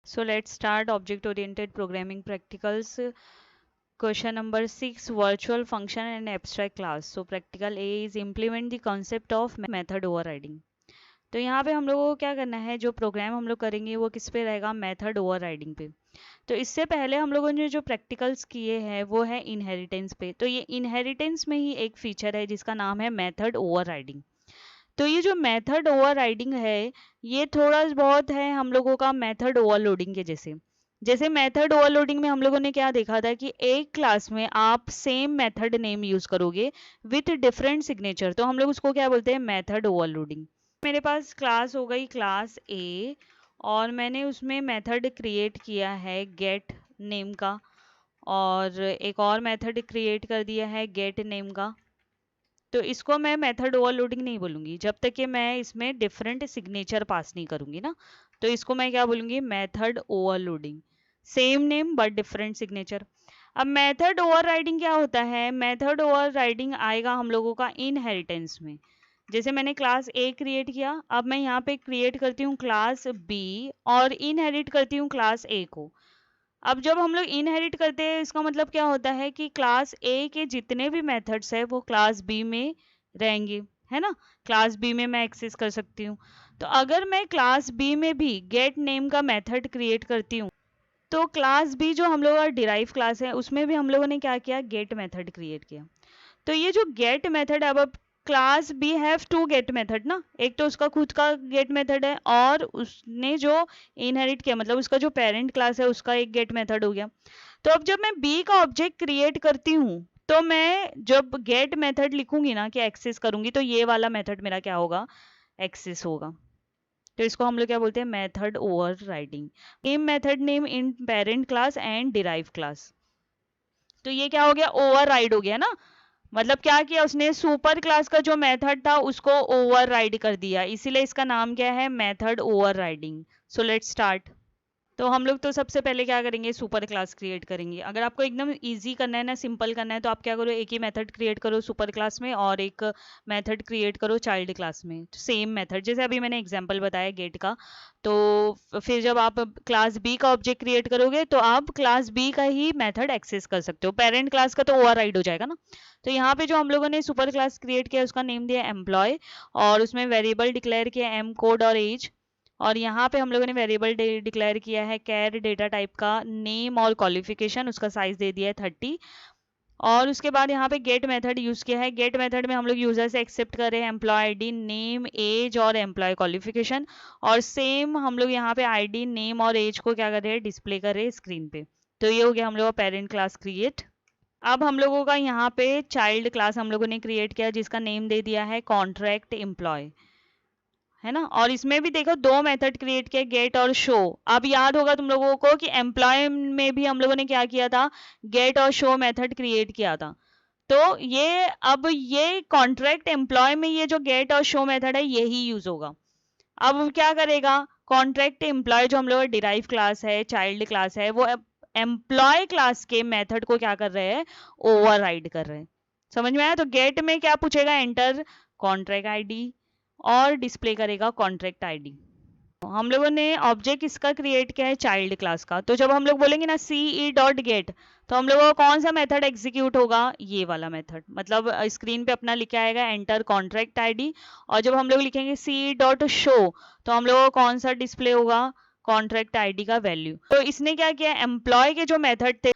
So let's start object oriented programming practicals. Question number 6, virtual function and abstract class. So practical A is implement the concept of method overriding. तो यहाँ पे हम लोगों को क्या करना है, जो प्रोग्राम हम लोग करेंगे वो किस पे रहेगा, मेथड ओवरराइडिंग पे। तो इससे पहले हम लोगों ने जो प्रैक्टिकल्स किए हैं वो है इनहेरिटेंस पे। तो ये इनहेरिटेंस में ही एक फीचर है जिसका नाम है मेथड ओवरराइडिंग। तो ये जो मेथड ओवरराइडिंग है ये थोड़ा बहुत है हम लोगों का मेथड ओवरलोडिंग के जैसे। जैसे मेथड ओवरलोडिंग में हम लोगों ने क्या देखा था कि एक क्लास में आप सेम मेथड नेम यूज करोगे विथ डिफरेंट सिग्नेचर, तो हम लोग उसको क्या बोलते हैं, मेथड ओवरलोडिंग। मेरे पास क्लास हो गई क्लास ए और मैंने उसमें मेथड क्रिएट किया है गेट नेम का, और एक और मेथड क्रिएट कर दिया है गेट नेम का। तो इसको मैं मेथड ओवरलोडिंग नहीं बोलूंगी जब तक कि मैं इसमें डिफरेंट सिग्नेचर पास नहीं करूंगी ना। तो इसको मैं क्या बोलूंगी, method overloading. Same name but different signature. अब मेथड ओवरराइडिंग क्या होता है, मेथड ओवरराइडिंग आएगा हम लोगों का इनहेरिटेंस में। जैसे मैंने क्लास ए क्रिएट किया, अब मैं यहाँ पे क्रिएट करती हूँ क्लास बी और इनहेरिट करती हूँ क्लास ए को। अब जब हम लोग इनहेरिट करते हैं इसका मतलब क्या होता है कि क्लास ए के जितने भी मेथड्स है वो क्लास बी में रहेंगे, है ना। क्लास बी में मैं एक्सेस कर सकती हूँ। तो अगर मैं क्लास बी में भी गेट नेम का मेथड क्रिएट करती हूँ तो क्लास बी जो हम लोग का डिराइव क्लास है उसमें भी हम लोगों ने क्या किया, गेट मेथड क्रिएट किया। तो ये जो गेट मेथड है, अब class B have to get method ना, एक तो उसका खुद का गेट मेथड है और उसने जो इनहेरिट किया मतलब उसका जो पेरेंट क्लास है उसका एक गेट मेथड हो गया। तो अब जब मैं बी का ऑब्जेक्ट क्रिएट करती हूँ तो मैं जब गेट मेथड लिखूंगी ना कि एक्सेस करूंगी तो ये वाला मेथड मेरा क्या होगा, एक्सेस होगा। तो इसको हम लोग क्या बोलते हैं, method overriding. Same method name in parent class and derive class. तो ये क्या हो गया, ओवरराइड हो गया ना। मतलब क्या किया उसने, सुपर क्लास का जो मेथड था उसको ओवरराइड कर दिया, इसीलिए इसका नाम क्या है, method overriding. So let's start. तो हम लोग तो सबसे पहले क्या करेंगे, सुपर क्लास क्रिएट करेंगे। अगर आपको एकदम इजी करना है ना, सिंपल करना है, तो आप क्या करो, एक ही मेथड क्रिएट करो सुपर क्लास में और एक मेथड क्रिएट करो चाइल्ड क्लास में, सेम मेथड जैसे अभी मैंने एग्जांपल बताया गेट का। तो फिर जब आप क्लास बी का ऑब्जेक्ट क्रिएट करोगे तो आप क्लास बी का ही मेथड एक्सेस कर सकते हो, पेरेंट क्लास का तो ओवरराइड हो जाएगा ना। तो यहाँ पे जो हम लोगों ने सुपर क्लास क्रिएट किया उसका नेम दिया एम्प्लॉय और उसमें वेरिएबल डिक्लेयर किया एम कोड और एज। और यहाँ पे हम लोगों ने वेरिएबल डिक्लेयर किया है कैर डेटा टाइप का, नेम और क्वालिफिकेशन, उसका साइज दे दिया है 30। और उसके बाद यहाँ पे गेट मेथड यूज किया है। गेट मेथड में हम लोग यूजर से एक्सेप्ट कर रहे हैं एम्प्लॉय आईडी, नेम, एज और एम्प्लॉय क्वालिफिकेशन। और सेम हम लोग यहाँ पे आईडी, नेम और एज को क्या कर रहे हैं, डिस्प्ले कर रहे हैं स्क्रीन पे। तो ये हो गया हम लोग का पेरेंट क्लास क्रिएट। अब हम लोगों का यहाँ पे चाइल्ड क्लास हम लोगों ने क्रिएट किया जिसका नेम दे दिया है कॉन्ट्रैक्ट एम्प्लॉय, है ना। और इसमें भी देखो दो मेथड क्रिएट किए, गेट और शो। अब याद होगा तुम लोगों को कि एम्प्लॉय में भी हम लोगों ने क्या किया था, गेट और शो मेथड क्रिएट किया था। तो ये अब ये कॉन्ट्रैक्ट एम्प्लॉय में ये जो गेट और शो मेथड है यही यूज होगा। अब क्या करेगा, कॉन्ट्रैक्ट एम्प्लॉय जो हम लोग डिराइव क्लास है, चाइल्ड क्लास है, वो एम्प्लॉय क्लास के मेथड को क्या कर रहे हैं, ओवरराइड कर रहे हैं। समझ में आया। तो गेट में क्या पूछेगा, एंटर कॉन्ट्रैक्ट आईडी और डिस्प्ले करेगा कॉन्ट्रैक्ट आईडी। हम लोगों ने ऑब्जेक्ट इसका क्रिएट किया है चाइल्ड क्लास का। तो जब हम लोग बोलेंगे ना सी ई डॉट गेट, तो हम लोगों का कौन सा मेथड एग्जीक्यूट होगा, ये वाला मेथड। मतलब स्क्रीन पे अपना लिखा आएगा एंटर कॉन्ट्रैक्ट आईडी। और जब हम लोग लिखेंगे सी डॉट शो तो हम लोगों को कौन सा डिस्प्ले होगा, कॉन्ट्रैक्ट आईडी का वैल्यू। तो इसने क्या किया, एम्प्लॉय के जो मेथड थे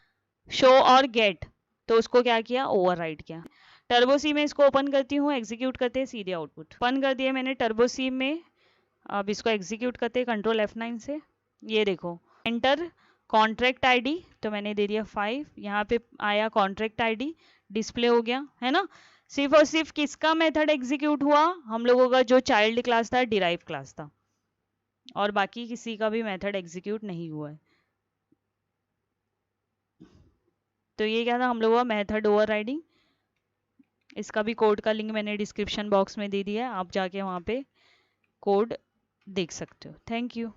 शो और गेट, तो उसको क्या किया, ओवरराइड किया। टर्बो सी में इसको ओपन करती हूँ, एग्जीक्यूट करते हैं सीधे आउटपुट। ओपन कर दिया मैंने टर्बो सी में। अब इसको एग्जीक्यूट करते हैं कंट्रोल F9 से। ये देखो एंटर कॉन्ट्रैक्ट आईडी, तो मैंने दे दिया 5। यहाँ पे आया कॉन्ट्रैक्ट आईडी, डिस्प्ले हो गया, है ना। सिर्फ और सिर्फ किसका मेथड एग्जीक्यूट हुआ, हम लोगों का जो चाइल्ड क्लास था, डिराइव क्लास था, और बाकी किसी का भी मेथड एग्जीक्यूट नहीं हुआ है। तो ये क्या था हम लोगों का मेथड ओवरराइडिंग। इसका भी कोड का लिंक मैंने डिस्क्रिप्शन बॉक्स में दे दिया है, आप जाके वहाँ पे कोड देख सकते हो। Thank you.